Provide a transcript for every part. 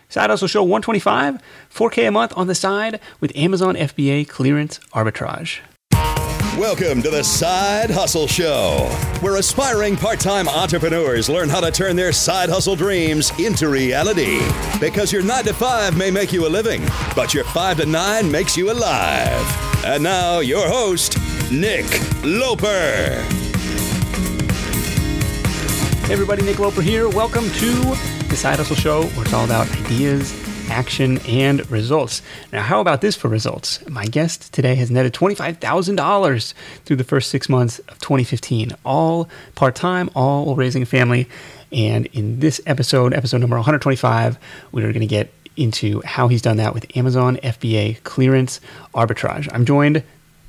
Side Hustle Show 125, $4K a month on the side with Amazon FBA clearance arbitrage. Welcome to the Side Hustle Show, where aspiring part-time entrepreneurs learn how to turn their side hustle dreams into reality. Because your 9 to 5 may make you a living, but your 5 to 9 makes you alive. And now, your host, Nick Loper. Hey everybody, Nick Loper here. Welcome to the Side Hustle Show, where it's all about ideas, action, and results. Now, how about this for results? My guest today has netted $25,000 through the first 6 months of 2015, all part-time, all while raising a family. And in this episode number 125, we're going to get into how he's done that with Amazon FBA clearance arbitrage. I'm joined,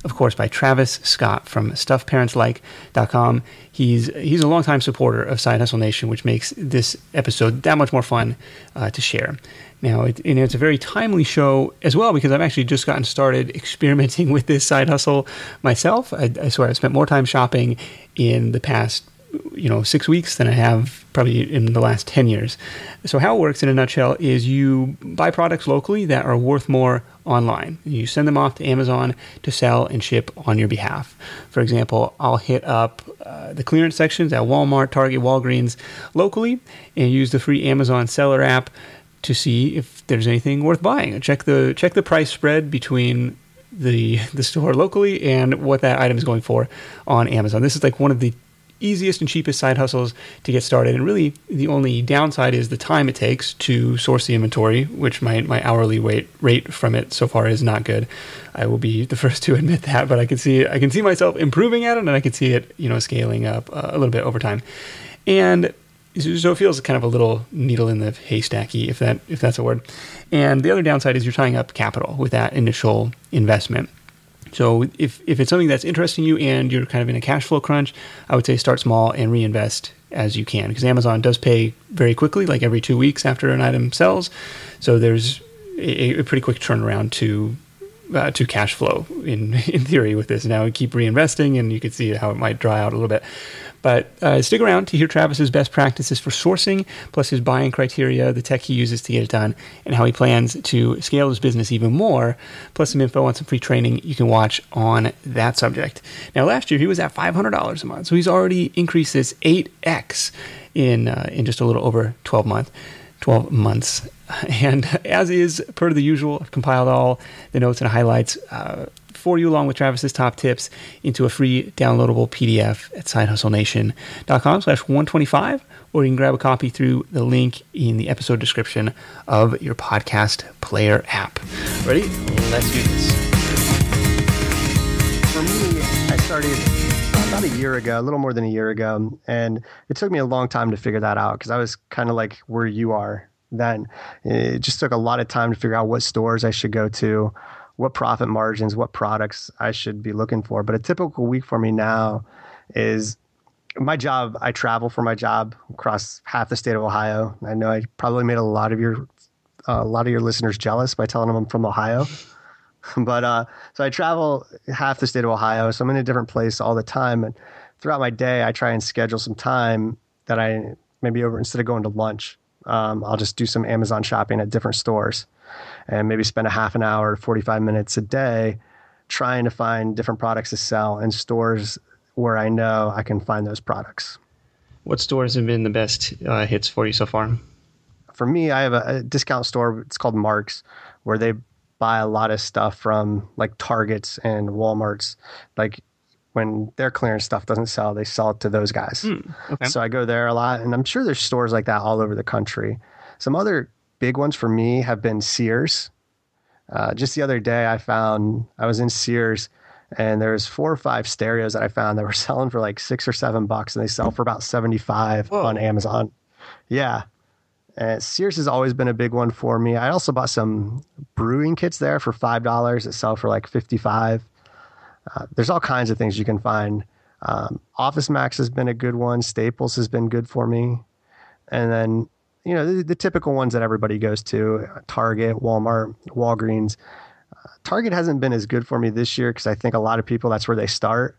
of course, by Travis Scott from StuffParentsLike.com. He's a longtime supporter of Side Hustle Nation, which makes this episode that much more fun to share. Now, it's a very timely show as well, because I've actually just gotten started experimenting with this side hustle myself. I swear I've spent more time shopping in the past 6 weeks than I have probably in the last 10 years. So how it works in a nutshell is you buy products locally that are worth more online. You send them off to Amazon to sell and ship on your behalf. For example, I'll hit up the clearance sections at Walmart, Target, Walgreens locally and use the free Amazon seller app to see if there's anything worth buying. Check the price spread between the store locally and what that item is going for on Amazon. This is like one of the easiest and cheapest side hustles to get started, and really the only downside is the time it takes to source the inventory, which my hourly rate from it so far is not good. I will be the first to admit that, but I can see myself improving at it, and I can see it scaling up a little bit over time. And so it feels kind of a little needle in the haystacky, if that's a word. And the other downside is you're tying up capital with that initial investment. So if it's something that's interesting you and you're kind of in a cash flow crunch, I would say start small and reinvest as you can, because Amazon does pay very quickly, like every 2 weeks after an item sells. So there's a pretty quick turnaround to cash flow in theory with this. Now we keep reinvesting, and you can see how it might dry out a little bit. But stick around to hear Travis's best practices for sourcing, plus his buying criteria, the tech he uses to get it done, and how he plans to scale his business even more, plus some info on some free training you can watch on that subject. Now, last year he was at $500 a month, so he's already increased this 8x in just a little over 12 months. And as is per the usual, I've compiled all the notes and highlights for you, along with Travis's top tips, into a free downloadable PDF at sidehustlenation.com/125, or you can grab a copy through the link in the episode description of your podcast player app. Ready? Let's do this. For me, I started about a year ago, a little more than a year ago, and it took me a long time to figure that out, because I was kind of like where you are then. It just took a lot of time to figure out what stores I should go to, what profit margins, what products I should be looking for. But a typical week for me now is my job. I travel for my job across half the state of Ohio. I know I probably made a lot of your listeners jealous by telling them I'm from Ohio. But so I travel half the state of Ohio, so I'm in a different place all the time. And throughout my day, I try and schedule some time that I maybe instead of going to lunch, I'll just do some Amazon shopping at different stores, and maybe spend a half an hour, 45 minutes a day trying to find different products to sell in stores where I know I can find those products. What stores have been the best hits for you so far? For me, I have a discount store. It's called Marks, where they buy a lot of stuff from like Targets and Walmarts. Like when their clearance stuff doesn't sell, they sell it to those guys. Okay. So I go there a lot, and I'm sure there's stores like that all over the country. Some other big ones for me have been Sears. Just the other day, I was in Sears, and there's 4 or 5 stereos that I found that were selling for like $6 or $7, and they sell for about $75 on Amazon. Yeah. And Sears has always been a big one for me. I also bought some brewing kits there for $5 that sell for like $55. There's all kinds of things you can find. Office Max has been a good one. Staples has been good for me. And then, the typical ones that everybody goes to, Target, Walmart, Walgreens. Target hasn't been as good for me this year because I think a lot of people, that's where they start.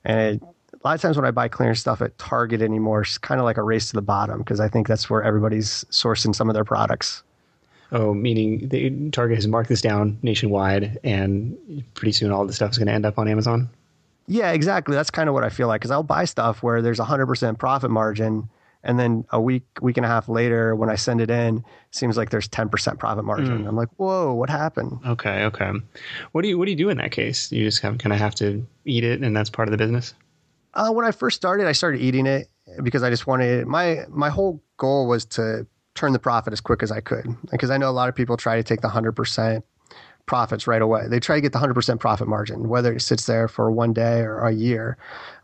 And a lot of times when I buy clearance stuff at Target anymore, it's kind of like a race to the bottom because I think that's where everybody's sourcing some of their products. Oh, meaning Target has marked this down nationwide, and pretty soon all the stuff is going to end up on Amazon? Yeah, exactly. That's kind of what I feel like, because I'll buy stuff where there's 100% profit margin, and then a week and a half later, when I send it in, it seems like there's 10% profit margin. I'm like, whoa, what happened? Okay. What do you do in that case? You just kind of have to eat it, and that's part of the business? When I first started, I started eating it because I just wanted my whole goal was to turn the profit as quick as I could, because I know a lot of people try to take the 100% profits right away. They try to get the 100% profit margin, whether it sits there for one day or a year.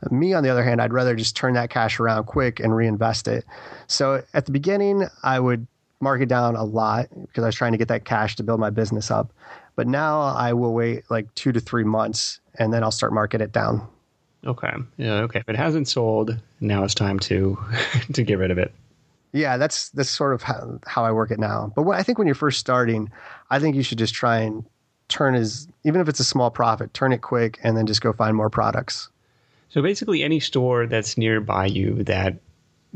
Me, on the other hand, I'd rather just turn that cash around quick and reinvest it. So at the beginning, I would mark it down a lot because I was trying to get that cash to build my business up. But now I will wait like 2 to 3 months, and then I'll start marking it down. Okay. Yeah. Okay. If it hasn't sold, now it's time to to get rid of it. Yeah, that's sort of how I work it now. But I think when you're first starting, I think you should just try and turn even if it's a small profit, turn it quick and then just go find more products. So basically any store that's nearby you that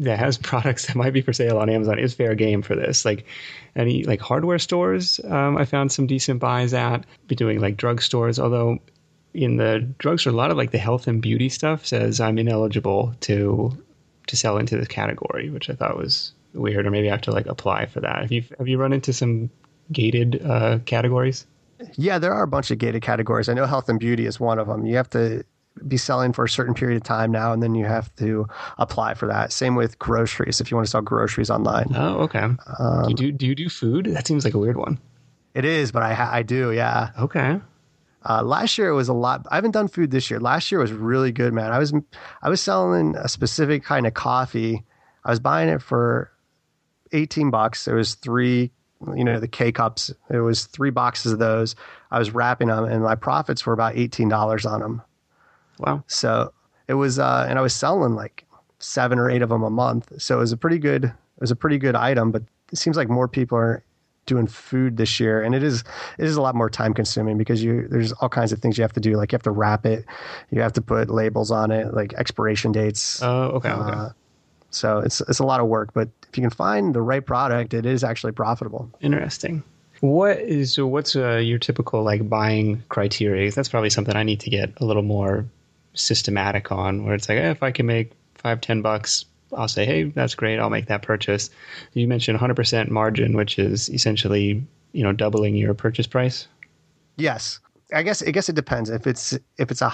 has products that might be for sale on Amazon is fair game for this. Like any like hardware stores, I found some decent buys at. Be doing like drugstores, although in the drugstore, a lot of like the health and beauty stuff says I'm ineligible to sell into this category, which I thought was weird, or maybe I have to like apply for that. Have you run into some gated categories? Yeah, there are a bunch of gated categories. I know health and beauty is one of them. You have to be selling for a certain period of time now, and then you have to apply for that. Same with groceries, if you want to sell groceries online. Oh, okay. Do you do food? That seems like a weird one. It is, but I do, yeah. Okay. Last year it was a lot. I haven't done food this year. Last year was really good, man. I was selling a specific kind of coffee. I was buying it for $18. It was three, the K cups. It was 3 boxes of those. I was wrapping them, and my profits were about $18 on them. Wow. So it was, and I was selling like 7 or 8 of them a month. So it was a pretty good item. But it seems like more people are doing food this year, and it is a lot more time consuming because there's all kinds of things you have to do. Like you have to wrap it, you have to put labels on it, like expiration dates. Oh, okay. So it's a lot of work, but if you can find the right product, it is actually profitable. Interesting. What's your typical like buying criteria? That's probably something I need to get a little more systematic on, where it's like, if I can make $5-10, I'll say, hey, that's great. I'll make that purchase. You mentioned 100% margin, which is essentially, doubling your purchase price. Yes. I guess it depends. If it's a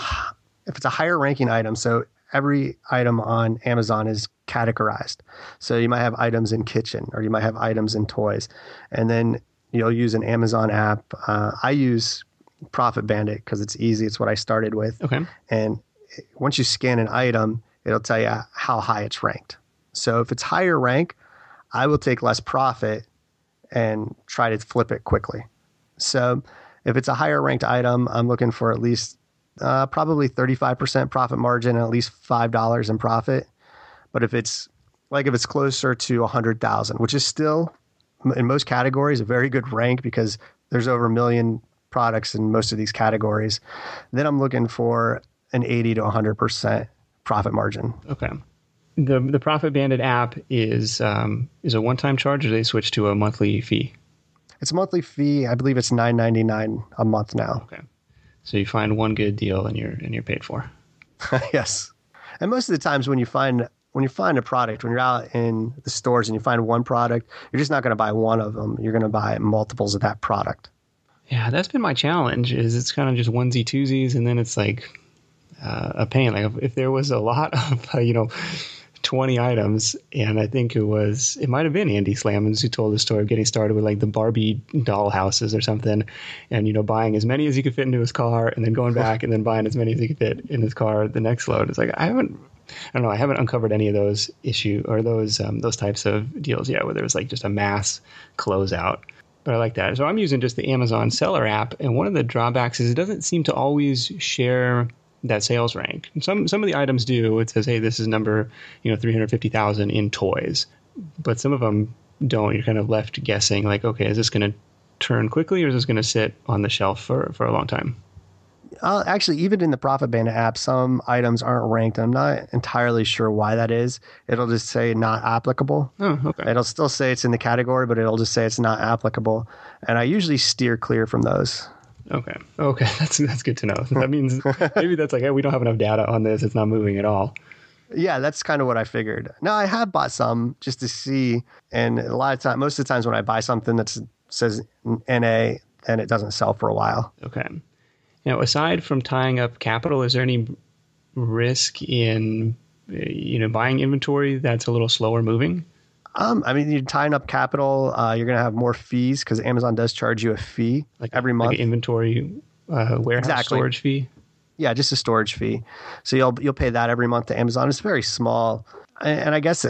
higher ranking item, so every item on Amazon is categorized. So you might have items in kitchen, or you might have items in toys, and then you'll use an Amazon app. I use Profit Bandit because it's easy. It's what I started with. Okay. And once you scan an item, it'll tell you how high it's ranked. So if it's higher rank, I will take less profit and try to flip it quickly. So if it's a higher ranked item, I'm looking for at least probably 35% profit margin and at least $5 in profit. But if it's closer to 100,000, which is still in most categories a very good rank because there's over 1 million products in most of these categories, then I'm looking for an 80 to 100% profit margin. Okay. The Profit Bandit app is a one-time charge, or do they switch to a monthly fee? It's a monthly fee. I believe it's $9.99 a month now. Okay. So you find one good deal and you're paid for. Yes. And most of the times when you find a product, when you're out in the stores and you find one product, you're just not going to buy one of them. You're going to buy multiples of that product. Yeah, that's been my challenge. Is it's kind of just onesie twosies, and then it's like a pain. Like if there was a lot of 20 items, and I think it might have been Andy Slammons who told the story of getting started with like the Barbie doll houses or something, and buying as many as he could fit into his car, and then going back and then buying as many as he could fit in his car the next load. It's like I haven't uncovered any of those those types of deals yet, where there's like just a mass closeout. But I like that. So I'm using just the Amazon seller app, and one of the drawbacks is it doesn't seem to always share that sales rank. Some of the items do. It says, hey, this is number 350,000 in toys, but some of them don't. You're kind of left guessing, like, okay, is this going to turn quickly, or is this going to sit on the shelf for a long time? Actually, even in the Profit Bandit app, some items aren't ranked. I'm not entirely sure why that is. It'll just say not applicable. Oh, okay. It'll still say it's in the category, but it'll just say it's not applicable. And I usually steer clear from those. Okay. That's good to know. That means maybe that's like, hey, we don't have enough data on this. It's not moving at all. Yeah, that's kind of what I figured. Now, I have bought some just to see. And most of the times when I buy something that says NA, then it doesn't sell for a while. Okay. Now, aside from tying up capital, is there any risk in, buying inventory that's a little slower moving? I mean, you're tying up capital. You're going to have more fees because Amazon does charge you a fee every month. Like an inventory warehouse storage fee? Yeah, just a storage fee. So you'll pay that every month to Amazon. It's very small. And I guess,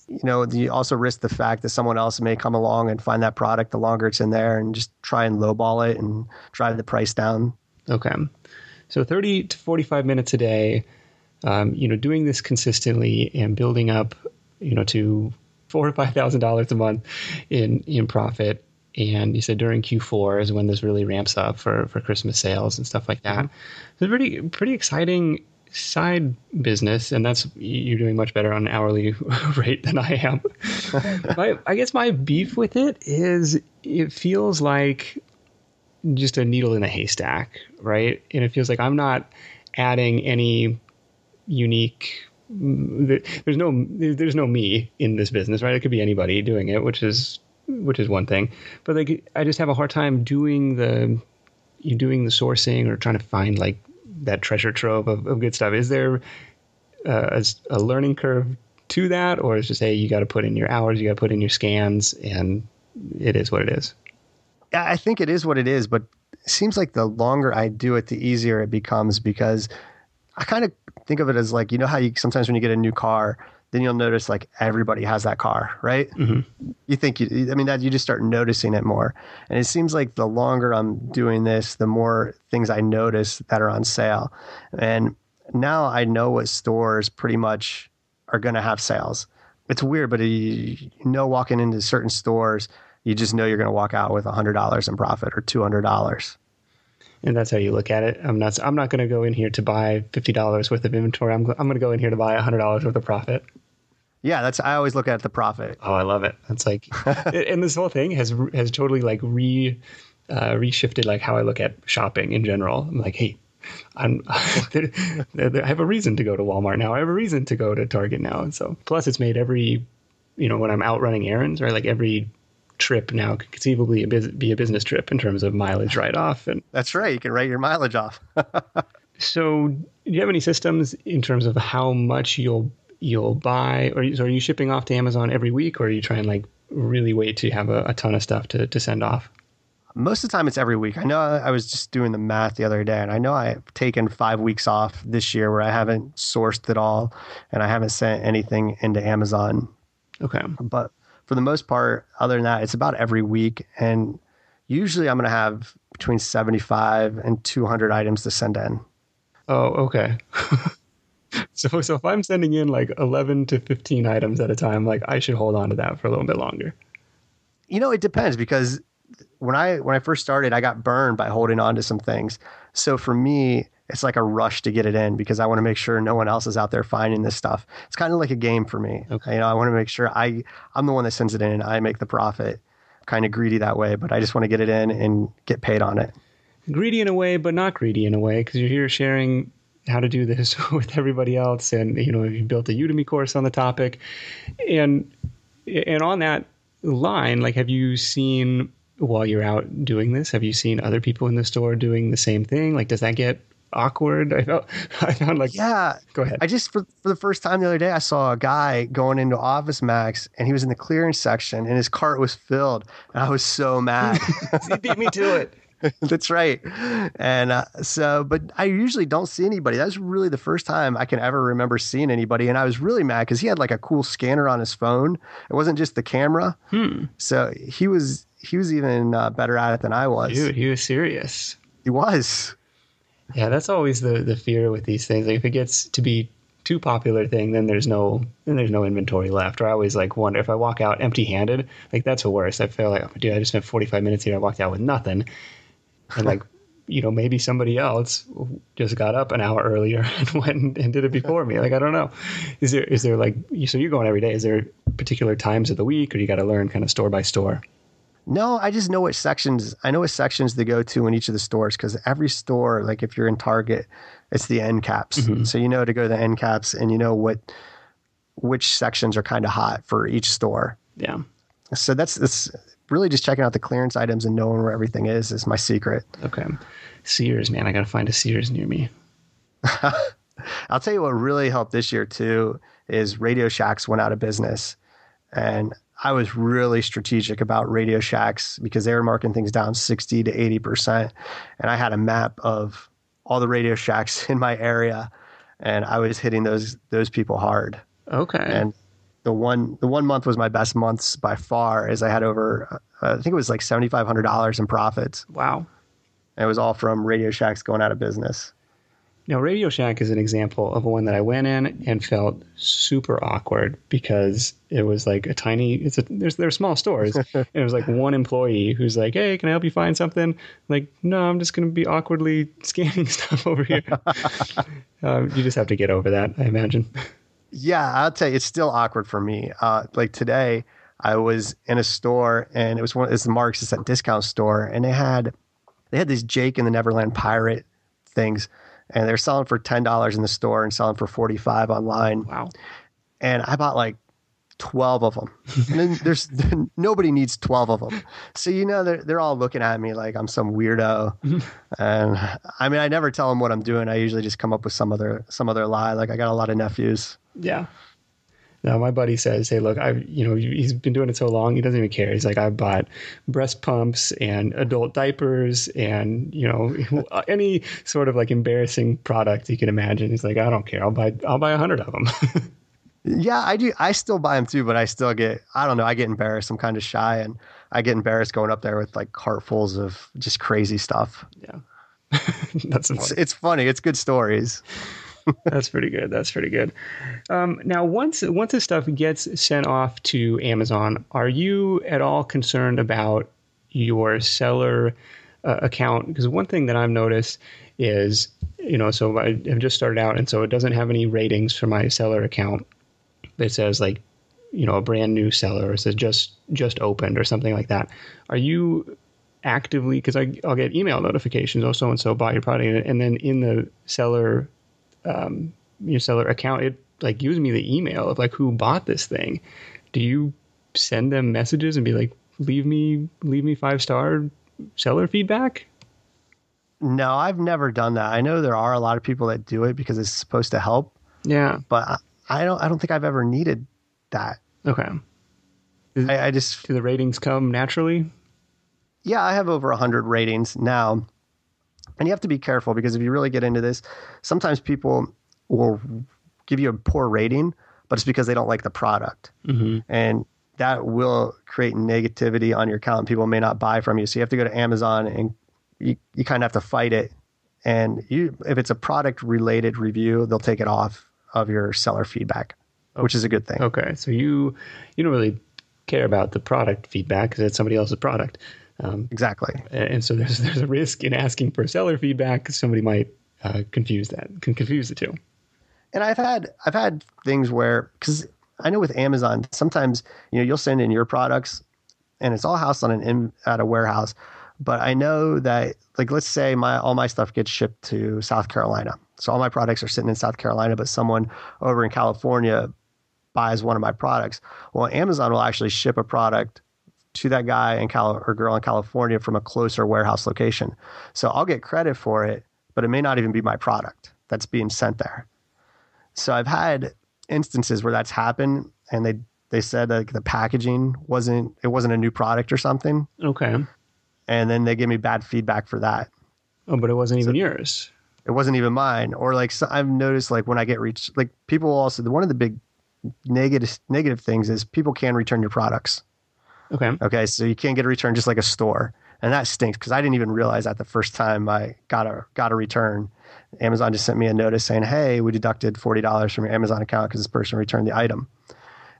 you also risk the fact that someone else may come along and find that product the longer it's in there and just try and lowball it and drive the price down. Okay. So 30 to 45 minutes a day, doing this consistently and building up, to $4,000 or $5,000 a month in profit. And you said during Q4 is when this really ramps up for Christmas sales and stuff like that. So it's pretty exciting side business. And you're doing much better on an hourly rate than I am. I guess my beef with it is it feels like just a needle in a haystack, right? And it feels like I'm not adding any unique. There's no me in this business, right? It could be anybody doing it, which is one thing. But like, I just have a hard time doing the sourcing or trying to find like that treasure trove of good stuff. Is there a learning curve to that, or is it just, hey, you got to put in your hours, you got to put in your scans, and it is what it is? Yeah, I think it is what it is, but it seems like the longer I do it, the easier it becomes, because I kind of think of it as like, how sometimes when you get a new car, then you'll notice like everybody has that car, right? Mm-hmm. You think that you just start noticing it more. And it seems like the longer I'm doing this, the more things I notice that are on sale. And now I know what stores pretty much are going to have sales. It's weird, but walking into certain stores, you just know you're going to walk out with $100 in profit or $200. And that's how you look at it. I'm not going to go in here to buy $50 worth of inventory. I'm going to go in here to buy $100 worth of profit. Yeah, I always look at the profit. Oh, I love it. That's like, and this whole thing has totally like reshifted like how I look at shopping in general. I'm like, hey, I have a reason to go to Walmart now. I have a reason to go to Target now. And so plus it's made every, when I'm out running errands, right? Like every trip now could conceivably be a business trip in terms of mileage write-off. And that's right. You can write your mileage off. So do you have any systems in terms of how much you'll buy, or are you shipping off to Amazon every week, or are you trying like really wait to have a ton of stuff to send off? Most of the time it's every week. I know I was just doing the math the other day, and I know I've taken 5 weeks off this year where I haven't sourced at all and I haven't sent anything into Amazon. Okay. But for the most part, other than that, it's about every week. And usually I'm going to have between 75 and 200 items to send in. Oh, okay. So if I'm sending in like 11 to 15 items at a time, like I should hold on to that for a little bit longer. It depends, because when I first started, I got burned by holding on to some things. So for me, it's like a rush to get it in because I want to make sure no one else is out there finding this stuff. It's kind of like a game for me. Okay. I want to make sure I'm the one that sends it in and I make the profit. I'm kind of greedy that way, but I just want to get it in and get paid on it. Greedy in a way, but not greedy in a way, because you're here sharing how to do this with everybody else. And, you built a Udemy course on the topic. And on that line, like, have you seen, while you're out doing this, have you seen other people in the store doing the same thing? Like, does that get awkward? I found like, yeah, go ahead. I just, for the first time the other day, I saw a guy going into Office Max and he was in the clearance section and his cart was filled. And I was so mad. He beat me to it. That's right. And but I usually don't see anybody. That's really the first time I can ever remember seeing anybody. And I was really mad because he had like a cool scanner on his phone. It wasn't just the camera. So he was even better at it than I was. Dude, he was serious. He was. Yeah, that's always the fear with these things. Like if it gets to be too popular thing, then there's no inventory left. Or I always like wonder if I walk out empty-handed, like that's the worst. I feel like, dude, I just spent 45 minutes here. I walked out with nothing. And like, maybe somebody else just got up an hour earlier and went and did it before me. Like, I don't know. Is there like, so you're going every day. Is there particular times of the week, or you got to learn kind of store by store? No, I just know what sections. I know what sections to go to in each of the stores, because every store, like if you're in Target, it's the end caps. Mm-hmm. So to go to the end caps, and which sections are kind of hot for each store. Yeah. So it's really just checking out the clearance items and knowing where everything is my secret. Okay. Sears, man, I got to find a Sears near me. I'll tell you what really helped this year too is Radio Shacks went out of business, and I was really strategic about Radio Shacks because they were marking things down 60 to 80%. And I had a map of all the Radio Shacks in my area, and I was hitting those people hard. Okay. And the one month was my best months by far, as I had over, I think it was like $7,500 in profits. Wow. And it was all from Radio Shacks going out of business. Now, Radio Shack is an example of one that I went in and felt super awkward because it was like a tiny, they're small stores. And it was like one employee who's like, hey, can I help you find something? Like, no, I'm just going to be awkwardly scanning stuff over here. You just have to get over that, I imagine. Yeah, I'll tell you, it's still awkward for me. Like today, I was in a store, and it's the Marks, it's that discount store, and they had these Jake and the Neverland Pirate things. And they're selling for $10 in the store and selling for $45 online. Wow. And I bought like 12 of them. And then nobody needs 12 of them. So, they're all looking at me like I'm some weirdo. And I mean, I never tell them what I'm doing. I usually just come up with some other lie. Like, I got a lot of nephews. Yeah. No, my buddy says, hey, look, he's been doing it so long, he doesn't even care. He's like, I bought breast pumps and adult diapers and, any sort of like embarrassing product you can imagine. He's like, I don't care. I'll buy 100 of them. Yeah, I do. I still buy them too, but I still I get embarrassed. I'm kind of shy, and I get embarrassed going up there with like cartfuls of just crazy stuff. Yeah. It's funny. It's good stories. That's pretty good. Now, once this stuff gets sent off to Amazon, are you at all concerned about your seller account? Because one thing that I've noticed is, so I have just started out, and so it doesn't have any ratings for my seller account. It says like, a brand new seller, or it says just opened or something like that. Are you actively, because I'll get email notifications, oh, so-and-so bought your product, and then in the seller your seller account, it like gives me the email of like who bought this thing. Do you send them messages and be like, leave me 5-star seller feedback? No, I've never done that. I know there are a lot of people that do it because it's supposed to help. Yeah, but I don't think I've ever needed that. Okay. I just, do the ratings come naturally? Yeah, I have over 100 ratings now. And you have to be careful, because if you really get into this, sometimes people will give you a poor rating, but it's because they don't like the product. Mm-hmm. And that will create negativity on your account. People may not buy from you. So you have to go to Amazon, and you kind of have to fight it. And if it's a product related review, they'll take it off of your seller feedback, which is a good thing. Okay. So you don't really care about the product feedback because it's somebody else's product. Exactly. And so there's a risk in asking for seller feedback because somebody might confuse the two. And I've had things where, because I know with Amazon, sometimes, you'll send in your products and it's all housed at a warehouse. But I know that, like, let's say all my stuff gets shipped to South Carolina. So all my products are sitting in South Carolina, but someone over in California buys one of my products. Well, Amazon will actually ship a product to that guy or girl in California from a closer warehouse location. So I'll get credit for it, but it may not even be my product that's being sent there. So I've had instances where that's happened, and they said like the packaging wasn't a new product or something. Okay. And then they give me bad feedback for that. Oh, but it wasn't even yours. It wasn't even mine. Or like, so I've noticed like when I get reached, like people also, one of the big negative things is people can return your products. Okay. So you can't get a return just like a store. And that stinks, because I didn't even realize that the first time I got a return. Amazon just sent me a notice saying, hey, we deducted $40 from your Amazon account because this person returned the item.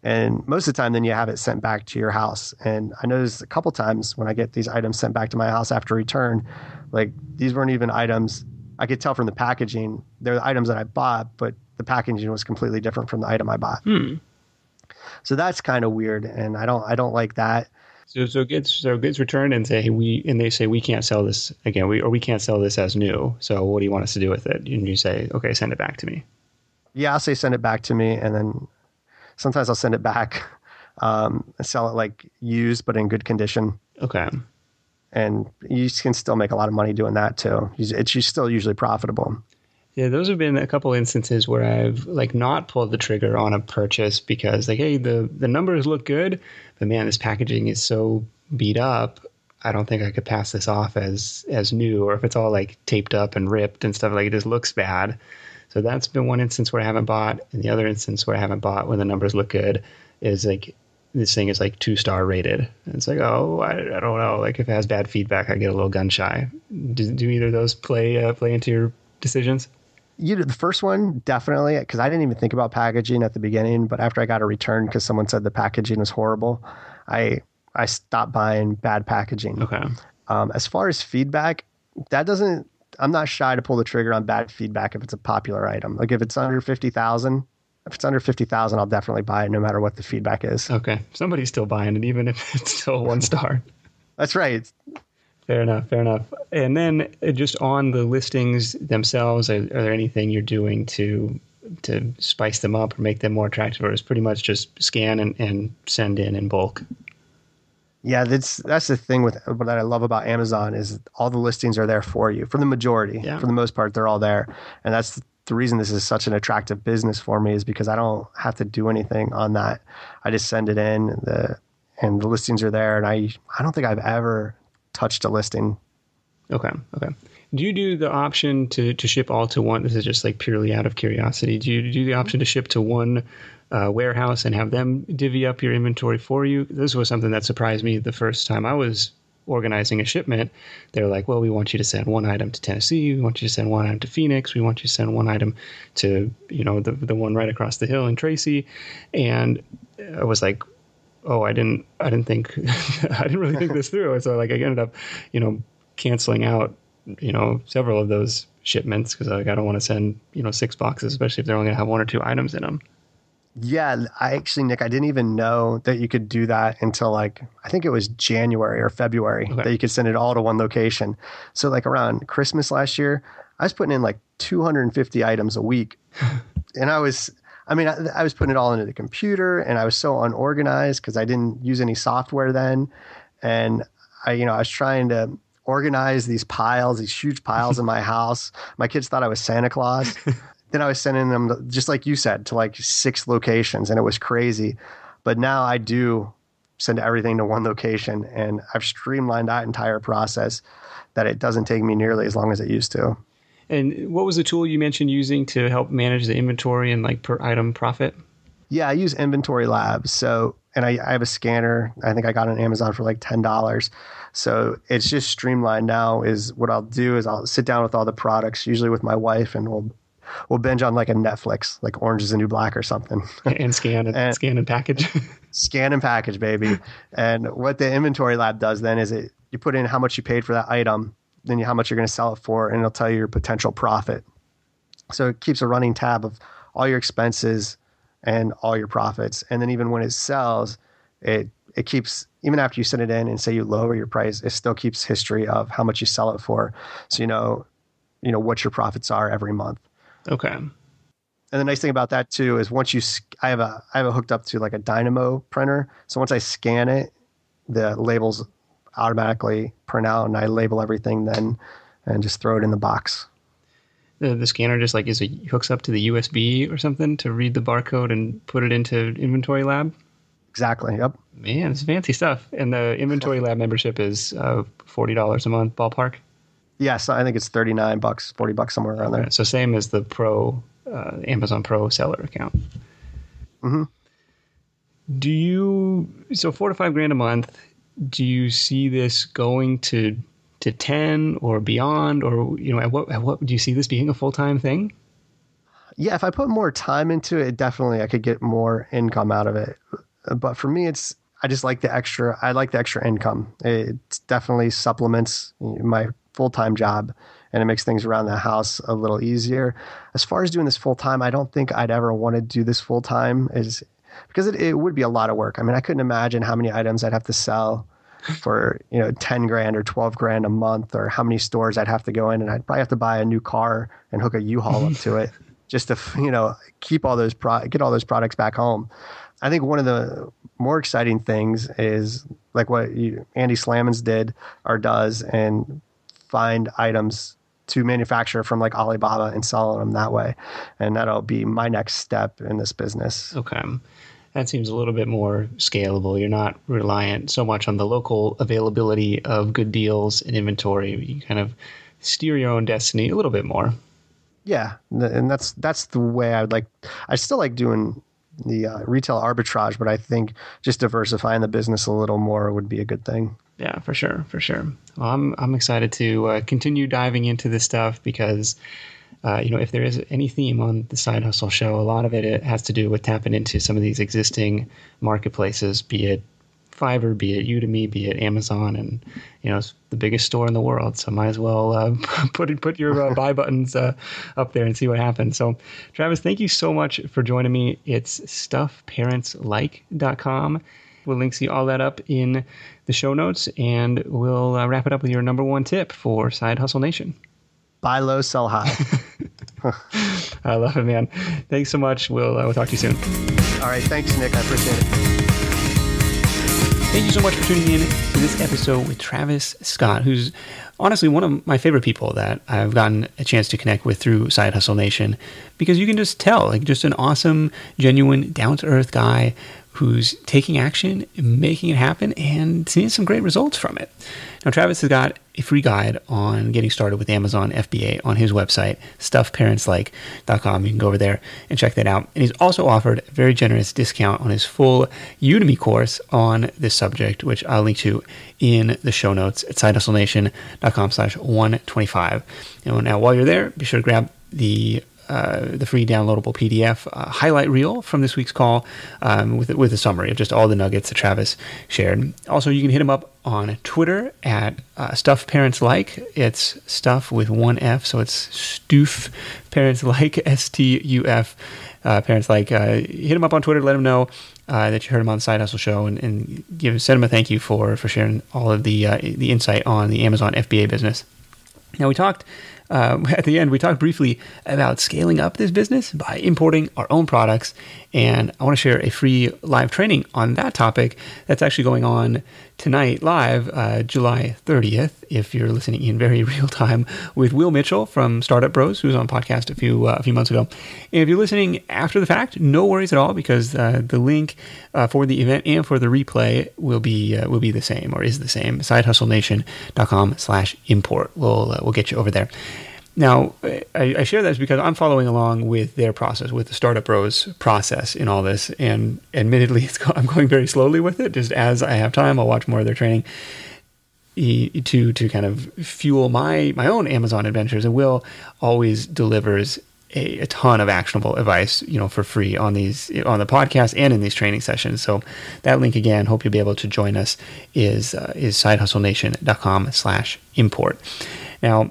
And most of the time, then you have it sent back to your house. And I noticed a couple times when I get these items sent back to my house after return, like these weren't even items. I could tell from the packaging, they're the items that I bought, but the packaging was completely different from the item I bought. So that's kind of weird, and I don't like that. So it gets returned and they say we can't sell this again. We can't sell this as new. So what do you want us to do with it? And you say, okay, send it back to me. Yeah, I'll say send it back to me, and then sometimes I'll send it back and sell it like used but in good condition. Okay. And you can still make a lot of money doing that too. It's still usually profitable. Yeah, those have been a couple instances where I've like not pulled the trigger on a purchase because like, hey, the numbers look good, but man, this packaging is so beat up. I don't think I could pass this off as new, or if it's all like taped up and ripped and stuff, like it just looks bad. So that's been one instance where I haven't bought. And the other instance where I haven't bought when the numbers look good is like this thing is like 2-star rated. And it's like, oh, I don't know. Like if it has bad feedback, I get a little gun shy. Do either of those play into your decisions? The first one, definitely, because I didn't even think about packaging at the beginning. But after I got a return because someone said the packaging was horrible, I stopped buying bad packaging. Okay. As far as feedback, I'm not shy to pull the trigger on bad feedback if it's a popular item. Like if it's under 50,000, I'll definitely buy it no matter what the feedback is. Okay. Somebody's still buying it, even if it's still 1 star. That's right. Fair enough. And then just on the listings themselves, are there anything you're doing to spice them up or make them more attractive, or is pretty much just scan and send in bulk? Yeah, that's the thing with what I love about Amazon is all the listings are there for you for the majority. Yeah. For the most part, they're all there. And that's the reason this is such an attractive business for me is because I don't have to do anything on that. I just send it in and the listings are there. And I don't think I've ever touched a listing. Okay. Do you do the option to ship all to one? This is just like purely out of curiosity. Do you do the option to ship to one warehouse and have them divvy up your inventory for you? This was something that surprised me the first time I was organizing a shipment. They're like, well, we want you to send one item to Tennessee. We want you to send one item to Phoenix. We want you to send one item to, the one right across the hill in Tracy. And I was like, oh, I didn't think, I didn't really think this through. And so like I ended up, canceling out, several of those shipments because like I don't want to send, 6 boxes, especially if they're only going to have 1 or 2 items in them. Yeah, Nick, I didn't even know that you could do that until I think it was January or February that you could send it all to one location. So like around Christmas last year, I was putting in like 250 items a week. And I was putting it all into the computer and I was so unorganized because I didn't use any software then. And I was trying to organize these huge piles in my house. My kids thought I was Santa Claus. Then I was sending them, just like you said, to like 6 locations, and it was crazy. But now I do send everything to one location, and I've streamlined that entire process that it doesn't take me nearly as long as it used to. And what was the tool you mentioned using to help manage the inventory and like per item profit? Yeah, I use Inventory Labs. So, and I have a scanner. I think I got on Amazon for like $10. So it's just streamlined now. Is what I'll do is I'll sit down with all the products, usually with my wife, and we'll binge on like a Netflix, like Orange is the New Black or something. And scan and package. Scan and package, baby. And what the Inventory Lab does then is you put in how much you paid for that item, then how much you're going to sell it for, and it'll tell you your potential profit. So it keeps a running tab of all your expenses and all your profits. And then even when it sells, it keeps, even after you send it in and say you lower your price, it still keeps history of how much you sell it for. So you know what your profits are every month. Okay. And the nice thing about that too is I have it hooked up to like a Dynamo printer. So once I scan it, the labels automatically print out and I label everything then and just throw it in the box. The scanner just like hooks up to the USB or something to read the barcode and put it into Inventory Lab? Exactly. Yep. Man, it's fancy stuff. And the Inventory Lab membership is $40 a month ballpark? Yes, I think it's $39, $40 somewhere around there. So same as the Pro Amazon Pro seller account. Mm-hmm. So $4,000 to $5,000 a month, do you see this going to 10 or beyond, or at what do you see this being a full-time thing? Yeah, if I put more time into it, definitely I could get more income out of it. But for me, I just like I like the extra income. It definitely supplements my full-time job, and it makes things around the house a little easier. As far as doing this full-time, I don't think I'd ever want to do this full-time, is because it would be a lot of work. I mean, I couldn't imagine how many items I'd have to sell for 10 grand or 12 grand a month, or how many stores I'd have to go in, and I'd probably have to buy a new car and hook a U-Haul up to it just to keep all those get all those products back home. I think one of the more exciting things is like what Andy Slammons did or does, and find items to manufacture from like Alibaba and selling them that way. And that'll be my next step in this business. Okay. That seems a little bit more scalable. You're not reliant so much on the local availability of good deals and inventory. You kind of steer your own destiny a little bit more. Yeah. And that's the way I still like doing the retail arbitrage, but I think just diversifying the business a little more would be a good thing. Yeah, for sure. Well, I'm excited to continue diving into this stuff because, if there is any theme on the Side Hustle Show, a lot of it has to do with tapping into some of these existing marketplaces, be it Fiverr, be it Udemy, be it Amazon, and it's the biggest store in the world. So might as well put your buy buttons up there and see what happens. So, Travis, thank you so much for joining me. It's stuffparentslike.com. We'll link see all that up in the show notes, and we'll wrap it up with your number one tip for Side Hustle Nation. Buy low, sell high. I love it, man. Thanks so much. We'll talk to you soon. All right. Thanks, Nick. I appreciate it. Thank you so much for tuning in to this episode with Travis Scott, who's honestly one of my favorite people that I've gotten a chance to connect with through Side Hustle Nation, because you can just tell, like, just an awesome, genuine, down-to-earth guy who's taking action, making it happen, and seeing some great results from it. Now, Travis has got a free guide on getting started with Amazon FBA on his website, stuffparentslike.com. You can go over there and check that out. And he's also offered a very generous discount on his full Udemy course on this subject, which I'll link to in the show notes at sidehustlenation.com/125. And now, while you're there, be sure to grab the free downloadable PDF highlight reel from this week's call with a summary of just all the nuggets that Travis shared. Also, you can hit him up on Twitter at stuffparentslike. It's stuff with one F, so it's Stoof Parents Like, STUF Parents Like. Hit him up on Twitter, let him know that you heard him on the Side Hustle Show, and send him a thank you for sharing all of the insight on the Amazon FBA business. Now, we talked at the end, we talked briefly about scaling up this business by importing our own products, and I want to share a free live training on that topic that's actually going on tonight live, July 30th, if you're listening in very real time, with Will Mitchell from Startup Bros, who was on podcast a few months ago. And if you're listening after the fact, no worries at all, because the link for the event and for the replay will be the same, or is the same. sidehustlenation.com/import. We'll get you over there. Now, I share that because I'm following along with their process, with the Startup Bros process in all this, and admittedly, I'm going very slowly with it. Just as I have time, I'll watch more of their training to kind of fuel my own Amazon adventures. And Will always delivers a ton of actionable advice, for free on the podcast and in these training sessions. So that link again, hope you'll be able to join us, is sidehustlenation.com/import. Now,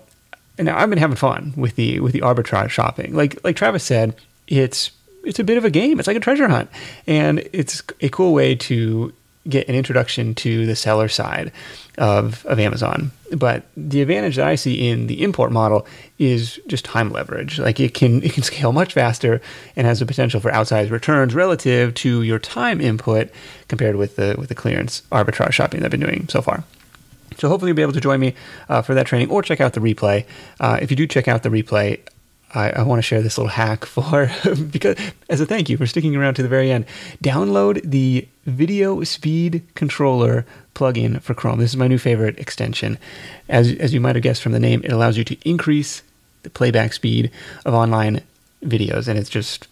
I've been having fun with the arbitrage shopping. Like Travis said, it's a bit of a game. It's like a treasure hunt, and it's a cool way to get an introduction to the seller side of Amazon. But the advantage that I see in the import model is just time leverage. Like it can scale much faster and has the potential for outsized returns relative to your time input compared with the clearance arbitrage shopping that I've been doing so far. So hopefully you'll be able to join me for that training, or check out the replay. If you do check out the replay, I want to share this little hack because as a thank you for sticking around to the very end. Download the Video Speed Controller plugin for Chrome. This is my new favorite extension. As you might have guessed from the name, it allows you to increase the playback speed of online videos, and it's just,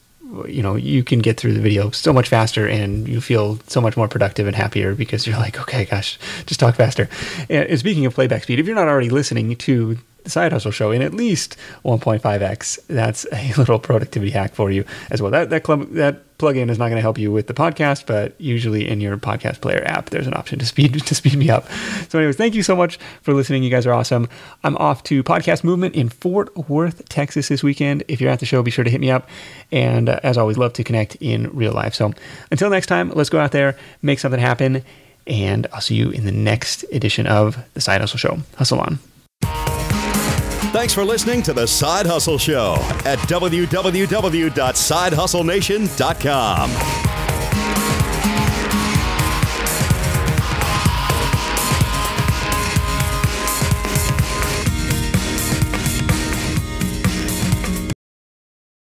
you can get through the video so much faster, and you feel so much more productive and happier because you're like, okay, gosh, just talk faster. And speaking of playback speed, if you're not already listening to the Side Hustle Show in at least 1.5x. That's a little productivity hack for you as well. That plugin is not going to help you with the podcast, but usually in your podcast player app, there's an option to speed me up. So anyways, thank you so much for listening. You guys are awesome. I'm off to Podcast Movement in Fort Worth, Texas this weekend. If you're at the show, be sure to hit me up. And as always, love to connect in real life. So until next time, let's go out there, make something happen. And I'll see you in the next edition of The Side Hustle Show. Hustle on. Thanks for listening to The Side Hustle Show at www.sidehustlenation.com.